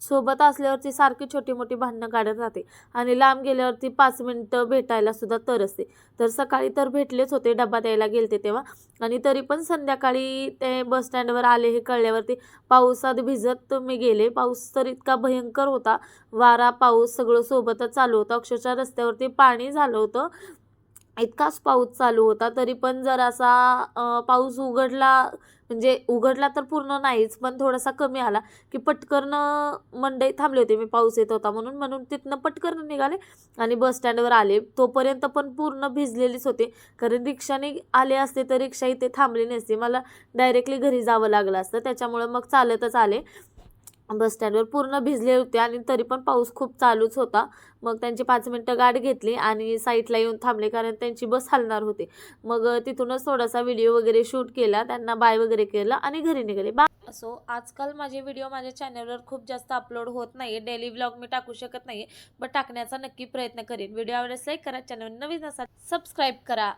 सोबत असल्यावरती सारखी छोटी मोठी भांडणं काढत राहते आणि लांब गेल्यावरती 5 मिनिटं भेटायला सुद्धा तरसते. तर सकाळी तर भेटलेच होते, डबा द्यायला गेलते तेव्हा. आणि तरी पण संध्याकाळी ते बस स्टँडवर आले हे कळल्यावरती पावसात भिजत मी गेले. पाऊस तर इतका भयंकर होता, वारा पाऊस सगळं सोबतच चालू होतं. अक्षरशः रस्त्यावरती पाणी झालं होतं, इतकाच पाऊस चालू होता. तरी पण जरासा पाऊस उघडला, म्हणजे उघडला तर पूर्ण नाहीच, पण थोडासा कमी आला की पटकन मंडई थांबले होते मी, पाऊस येत होता म्हणून. म्हणून तिथनं पटकन निघाले आणि बस स्टँडवर आले. तोपर्यंत पण पूर्ण भिजलेलीच होते, कारण रिक्षाने आले असते तर रिक्षा इथे थांबली नसती, मला डायरेक्टली घरी जावं लागलं असतं. त्याच्यामुळं मग चालतच आले. बस स्टँडवर पूर्ण भिजले होते आणि तरी पण पाऊस खूप चालूच होता. मग त्यांची 5 मिनिटं गाडी घेतली आणि साईडला येऊन थांबले, कारण त्यांची बस हलणार होती. मग तिथूनच थोडासा व्हिडिओ वगैरे शूट केला, त्यांना बाय वगैरे केलं आणि घरी निघाले. असो, आजकाल माझे व्हिडिओ माझ्या चॅनलवर खूप जास्त अपलोड होत नाही, डेली व्लॉग मी टाकू शकत नाही, बट टाकण्याचा नक्की प्रयत्न करेन. व्हिडिओ आवडल्यास लाईक करा, चॅनल नवीन असाल सबस्क्राईब करा.